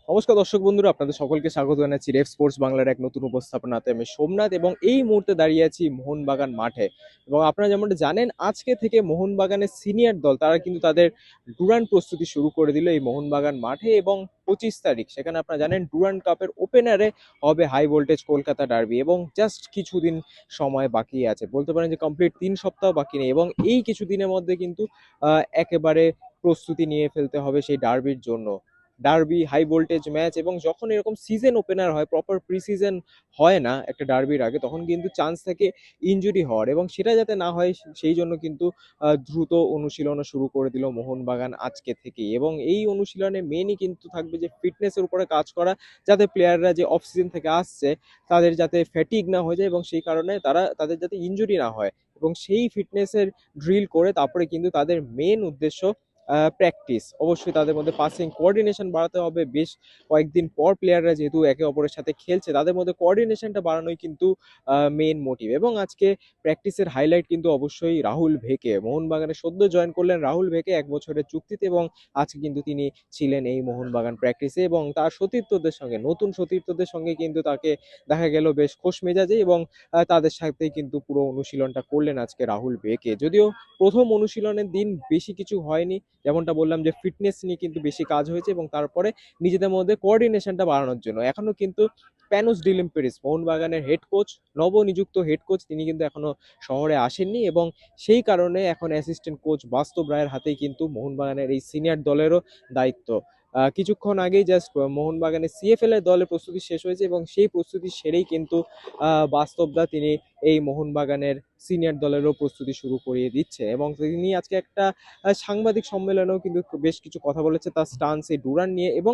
নমস্কার দর্শক বন্ধুরা, আপনাদের সকলকে স্বাগত জানাচ্ছি রেফ স্পোর্টস বাংলার এক নতুন উপস্থাপনাতে। আমি সোমনাথ এবং এই মুহূর্তে দাঁড়িয়ে আছি মোহনবাগান মাঠে। এবং আপনারা যেমনটা জানেন, আজকে থেকে মোহনবাগানের সিনিয়র দল তারা কিন্তু তাদের ডুরান্ড প্রস্তুতি শুরু করে দিল এই মোহনবাগান মাঠে। এবং 25 তারিখ সেখানে আপনারা জানেন ডুরান্ড কাপের ওপেনারে হবে হাই ভোল্টেজ কলকাতা ডার্বি। এবং জাস্ট কিছুদিন সময় বাকি আছে, বলতে পারেন যে কমপ্লিট 3 সপ্তাহ বাকি নেই। এবং এই কিছুদিনের মধ্যে কিন্তু একেবারে প্রস্তুতি নিয়ে ফেলতে হবে সেই ডার্বির জন্য। ডার্বি হাই ভোল্টেজ ম্যাচ, এবং যখন এরকম সিজন ওপেনার হয়, প্রপার প্রি সিজন হয় না একটা ডার্বির আগে, তখন কিন্তু চান্স থাকে ইনজুরি হওয়ার। এবং সেটা যাতে না হয় সেই জন্য কিন্তু দ্রুত অনুশীলনও শুরু করে দিল মোহনবাগান আজকে থেকেই। এবং এই অনুশীলনে মেনই কিন্তু থাকবে যে ফিটনেসের উপরে কাজ করা, যাতে প্লেয়াররা যে অফ সিজন থেকে আসছে তাদের যাতে ফ্যাটিক না হয়ে যায় এবং সেই কারণে তাদের যাতে ইনজুরি না হয়। এবং সেই ফিটনেসের ড্রিল করে তারপরে কিন্তু তাদের মেন উদ্দেশ্য প্র্যাকটিস। অবশ্যই তাদের মধ্যে পাসিং কোঅর্ডিনেশন বাড়াতে হবে। বেশ কয়েকদিন পর প্লেয়াররা যেহেতু একে অপরের সাথে খেলছে, তাদের মধ্যে কোঅর্ডিনেশনটা বাড়ানোই কিন্তু মেন মোটিভ। এবং আজকে প্র্যাকটিসের হাইলাইট কিন্তু অবশ্যই রাহুল ভেকে। মোহনবাগানে সদ্য জয়েন করলেন রাহুল ভেকে 1 বছরের চুক্তিতে, এবং আজকে কিন্তু তিনি ছিলেন এই মোহনবাগান প্র্যাকটিসে। এবং তার সতীর্থদের সঙ্গে, নতুন সতীর্থদের সঙ্গে কিন্তু তাকে দেখা গেল বেশ খোশ মেজাজে, এবং তাদের সাথেই কিন্তু পুরো অনুশীলনটা করলেন আজকে রাহুল ভেকে। যদিও প্রথম অনুশীলনের দিন বেশি কিছু হয়নি, যেমনটা বললাম যে ফিটনেস নিয়ে কিন্তু বেশি কাজ হয়েছে, এবং তারপরে নিজেদের মধ্যে কোঅর্ডিনেশনটা বাড়ানোর জন্য এখনো কিন্তু প্যানোস ডিলিম্পেরিস মোহনবাগানের হেড কোচ, নবনিযুক্ত হেড কোচ, তিনি কিন্তু এখনো শহরে আসেননি। এবং সেই কারণে এখন অ্যাসিস্ট্যান্ট কোচ বাস্তব রায়ের হাতেই কিন্তু মোহনবাগানের এই সিনিয়র দলেরও দায়িত্ব। কিছুক্ষণ আগেই জাস্ট মোহনবাগানের সিএফএল এর দলের প্রস্তুতি শেষ হয়েছে, এবং সেই প্রস্তুতি সেরেই কিন্তু বাস্তবদা তিনি এই মোহনবাগানের সিনিয়র দলেরও প্রস্তুতি শুরু করিয়ে দিচ্ছে। এবং তিনি আজকে একটা সাংবাদিক সম্মেলনেও কিন্তু বেশ কিছু কথা বলেছে তার স্টান্স এই ডুরান্ড নিয়ে, এবং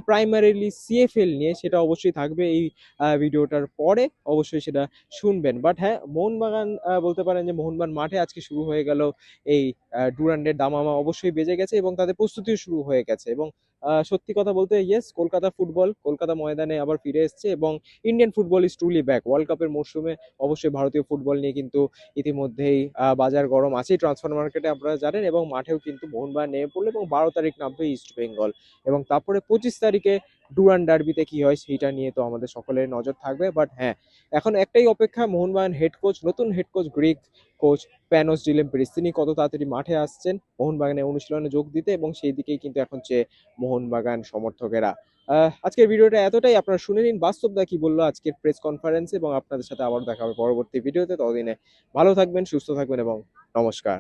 প্রাইমারিলি সিএফএল নিয়ে। সেটা অবশ্যই থাকবে এই ভিডিওটার পরে, অবশ্যই সেটা শুনবেন। বাট হ্যাঁ, মোহনবাগান বলতে পারেন যে মোহনবাগান মাঠে আজকে শুরু হয়ে গেল এই ডুরান্ডের দামামা অবশ্যই বেজে গেছে, এবং তাদের প্রস্তুতিও শুরু হয়ে গেছে। এবং সত্যি কথা বলতে ইয়েস, কলকাতা ফুটবল কলকাতা ময়দানে আবার ফিরে এসছে, এবং Indian football is truly back. World কাপের মরশুমে অবশ্যই ভারতীয় ফুটবল নিয়ে কিন্তু ইতিমধ্যেই বাজার গরম আছেই ট্রান্সফার মার্কেটে, আপনারা জানেন। এবং মাঠেও কিন্তু মোহনবাগান নেমে পড়লো, এবং 12 তারিখ নামবে ইস্ট বেঙ্গল। এবং তারপরে 25 তারিখে ডুরান্ড ডার্বিতে কি হয় সেইটা নিয়ে তো আমাদের সকলের নজর থাকবে। বাট হ্যাঁ, এখন একটাই অপেক্ষা, মোহনবাগান হেড কোচ, নতুন হেড কোচ, গ্রিক কোচ প্যানোস ডিলিম্পেরিস, তিনি কত তাড়াতাড়ি মাঠে আসছেন মোহনবাগানের অনুশীলনে যোগ দিতে। এবং সেই দিকেই কিন্তু এখন চেয়ে মোহনবাগান সমর্থকেরা। আজকের ভিডিওটা এতটাই। আপনারা শুনে নিন বাস্তবদা কি বললো আজকের প্রেস কনফারেন্সে, এবং আপনাদের সাথে আবার দেখা হবে পরবর্তী ভিডিওতে। ততদিনে ভালো থাকবেন, সুস্থ থাকবেন, এবং নমস্কার।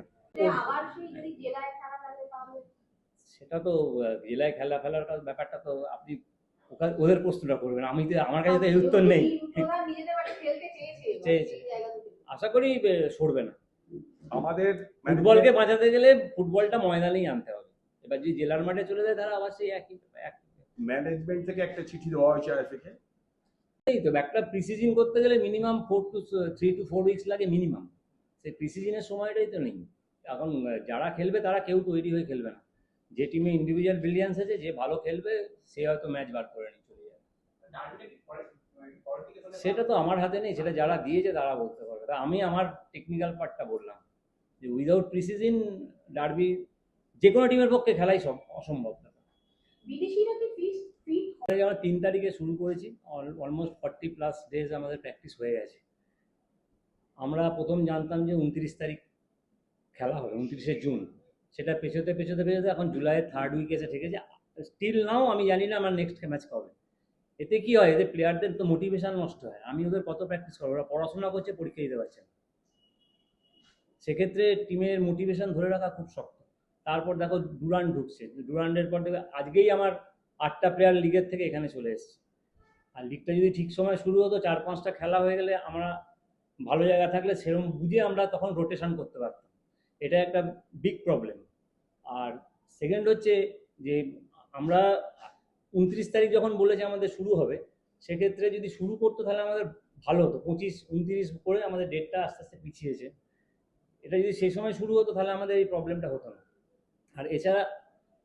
সেটা তো জেলায় খেলা ফেলার ব্যাপারটা তো আপনি ওদের প্রশ্নটা করবেন। আমি তো, আমার কাছে তো এই উত্তর নেই। চেয়েছে, আশা করি সরবে না। আমাদের ফুটবলকে বাঁচাতে গেলে ফুটবলটা ময়দানেই আনতে হবে। এবার যদি জেলার মাঠে চলে যায় তারা আবার সেই একই ম্যানেজমেন্ট থেকে একটা চিঠি দেওয়া হয়েছে আইএফএ। এই তো একটা প্রিসিজন করতে গেলে মিনিমাম 3 to 4 উইকস লাগে মিনিমাম। সেই প্রিসিজনের সময়টাই তো নেই এখন। যারা খেলবে তারা কেউ তৈরি হয়ে খেলবে না। যে টিমে ইন্ডিভিজুয়াল ব্রিলিয়ান্স আছে, যে ভালো খেলবে সে হয়তো ম্যাচ বার করে নিয়ে চলে যাবে। সেটা তো আমার হাতে নেই, সেটা যারা দিয়েছে তারা বলতে পারবে। তা আমি আমার টেকনিক্যাল পার্টটা বললাম যে উইদাউট প্রিসিজন ডার্বি যে কোনো টিমের পক্ষে খেলাই সব অসম্ভব। আমরা 3 তারিখে শুরু করেছি, অলমোস্ট 40+ ডেজ আমাদের প্র্যাকটিস হয়ে গেছে। আমরা প্রথম জানতাম যে 29 তারিখ খেলা হবে, 29শে জুন। সেটা পেছোতে পেছোতে পেছোতে এখন জুলাইয়ের 3rd উইক এসে ঠেকেছে। স্টিল নাও আমি জানি না আমার নেক্সট ম্যাচ কবে। এতে কি হয়, এতে প্লেয়ারদের তো মোটিভেশন নষ্ট হয়। আমি ওদের কত প্র্যাকটিস করবো, ওরা পড়াশোনা করছে, পরীক্ষা দিতে পারছে না। সেক্ষেত্রে টিমের মোটিভেশন ধরে রাখা খুব শক্ত। তারপর দেখো ডুরান্ড ঢুকছে, ডুরান্ডের পর দেখবে আজকেই আমার 8টা প্লেয়ার লিগের থেকে এখানে চলে এসছে। আর লিগটা যদি ঠিক সময় শুরু হতো, 4-5টা খেলা হয়ে গেলে আমরা ভালো জায়গা থাকলে সেরকম বুঝে আমরা তখন রোটেশন করতে পারতাম। এটা একটা বিগ প্রবলেম। আর সেকেন্ড হচ্ছে যে আমরা 29 তারিখ যখন বলেছে আমাদের শুরু হবে, সেক্ষেত্রে যদি শুরু করতো তাহলে আমাদের ভালো হতো। 25-29 করে আমাদের ডেটটা আস্তে আস্তে পিছিয়েছে। এটা যদি সেই সময় শুরু হতো তাহলে আমাদের এই প্রবলেমটা হতো না। আর এছাড়া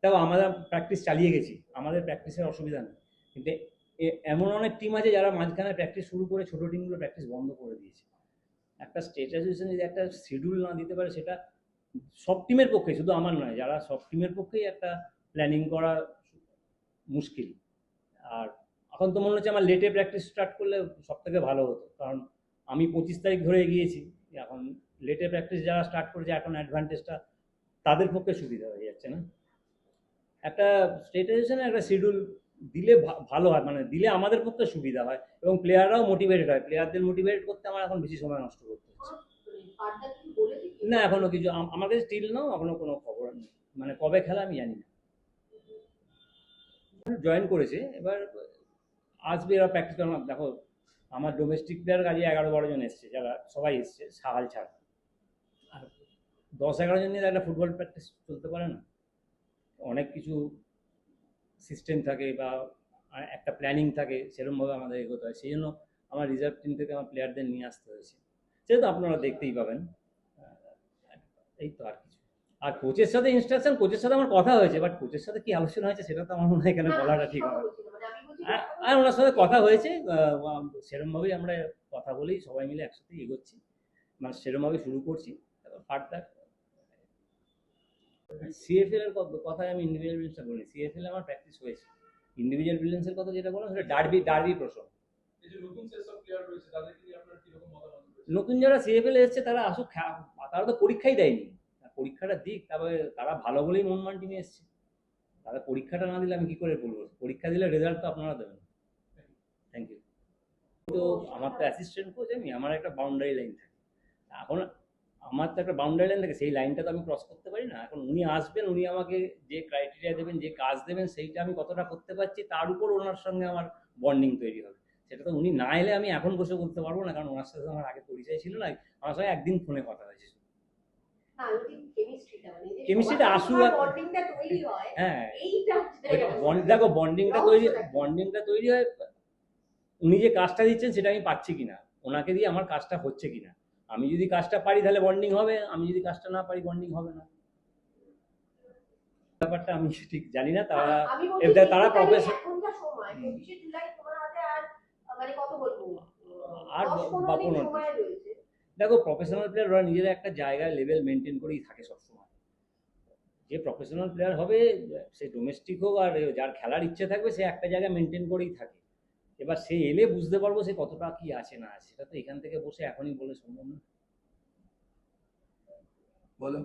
তাও আমরা প্র্যাকটিস চালিয়ে গেছি, আমাদের প্র্যাকটিসের অসুবিধা নেই। কিন্তু এমন অনেক টিম আছে যারা মাঝখানে প্র্যাকটিস শুরু করে ছোটো টিমগুলো প্র্যাকটিস বন্ধ করে দিয়েছে। একটা স্টেট অ্যাসোসিয়েশন যদি একটা শিডিউল না দিতে পারে, সেটা সব টিমের পক্ষে, শুধু আমার নয়, যারা সব টিমের পক্ষেই একটা প্ল্যানিং করা মুশকিল। আর এখন তো মনে হচ্ছে আমার লেটে প্র্যাকটিস স্টার্ট করলে সব থেকে ভালো হতো, কারণ আমি 25 তারিখ ধরে এগিয়েছি। এখন লেটে প্র্যাকটিস যারা স্টার্ট করেছে এখন অ্যাডভান্টেজটা তাদের পক্ষে সুবিধা হয়ে যাচ্ছে না। একটা স্টেটাইজেশনে একটা শিডিউল দিলে ভালো হয়, মানে দিলে আমাদের পক্ষে সুবিধা হয় এবং প্লেয়াররাও মোটিভেটেড হয়। প্লেয়ারদের মোটিভেট করতে আমার এখন বেশি সময় নষ্ট করতে হচ্ছে না। এখনো কিছু আমার কাছে স্টিল নাও এখনো কোনো খবর নেই, মানে কবে খেলা আমি জানি না। জয়েন করেছে, এবার আসবে এরা প্র্যাকটিস করে। দেখো আমার ডোমেস্টিক প্লেয়ার কাজে 11-12 জন এসছে, যারা সবাই এসছে সাহাল ছাড়া। আর 10-11 জন নিয়ে একটা ফুটবল প্র্যাকটিস চলতে পারে না। অনেক কিছু সিস্টেম থাকে বা একটা প্ল্যানিং থাকে, সেরকমভাবে আমাদের এগোতে হয়। সেই জন্য আমার রিজার্ভ টিম থেকে আমার প্লেয়ারদের নিয়ে আসতে হয়েছে, সেটা তো আপনারা দেখতেই পাবেন। এই তো আর কিছু। আর কোচের সাথে ইনস্ট্রাকশন, কোচের সাথে আমার কথা হয়েছে, বাট কোচের সাথে কি আলোচনা হয়েছে সেটা তো আমার মনে হয় এখানে বলাটা ঠিক হবে। আর ওনার সাথে কথা হয়েছে, সেরকমভাবেই আমরা কথা বলেই সবাই মিলে একসাথে এগোচ্ছি, মানে সেরকমভাবে শুরু করছি। ফার্দার সিএফএল এর কথায় আমি ইন্ডিভিজুয়াল ব্রিলিয়েন্সটা বলি। সিএফএল আমার প্র্যাকটিস হয়েছে। ইন্ডিভিজুয়াল ব্রিলিয়েন্সের কথা যেটা বললাম সেটা ডার্বি প্রসঙ্গ। নতুন যারা সিএফএল এসছে তারা আসুক, তারা তো পরীক্ষাই দেয়নি, পরীক্ষাটা দিক, তারপরে তারা ভালো বলেই মনমান টিমে এসছে। তারা পরীক্ষাটা না দিলে আমি কি করে বলবো? পরীক্ষা দিলে রেজাল্ট তো আপনারা দেবেন। Thank you. তো আমার তো অ্যাসিস্ট্যান্ট কোচ, আমার একটা বাউন্ডারি লাইন থাকে। এখন আমার তো একটা বাউন্ডারি লাইন থাকে, সেই লাইনটা তো আমি ক্রস করতে পারি না। এখন উনি আসবেন, উনি আমাকে যে ক্রাইটেরিয়া দেবেন, যে কাজ দেবেন, সেইটা আমি কতটা করতে পারছি তার উপর ওনার সঙ্গে আমার বন্ডিং তৈরি হবে। সেটা তো উনি না এলে আমি এখন বসে বলতে পারবো না, কারণ ওনার সাথে আমার আগে পরিচয় ছিল না। আমার সঙ্গে একদিন ফোনে কথা হয়েছে। কেমিস্ট্রিটা আসুক, হ্যাঁ দেখো বন্ডিংটা তৈরি হয় উনি যে কাজটা দিচ্ছেন সেটা আমি পাচ্ছি কিনা, ওনাকে দিয়ে আমার কাজটা হচ্ছে কিনা। আমি যদি কাজটা পারি তাহলে বন্ডিং হবে, আমি যদি কাজটা না পারি বন্ডিং হবে না। ব্যাপারটা আমি ঠিক জানি না। তারা প্রফেশনাল আর বা 15। দেখো প্রফেশনাল প্লেয়ার ওরা নিজেরা একটা জায়গায় লেভেল মেনটেন করেই থাকে সবসময়। যে প্রফেশনাল প্লেয়ার হবে সে ডোমেস্টিক হোক আর যার খেলার ইচ্ছে থাকবে সে একটা জায়গায় মেনটেন করেই থাকে। এবার সে এলে বুঝতে পারবো সে কতটা কি আছে না আছে, সেটা তো এখান থেকে বসে এখনই বলে সম্ভব না। বলো।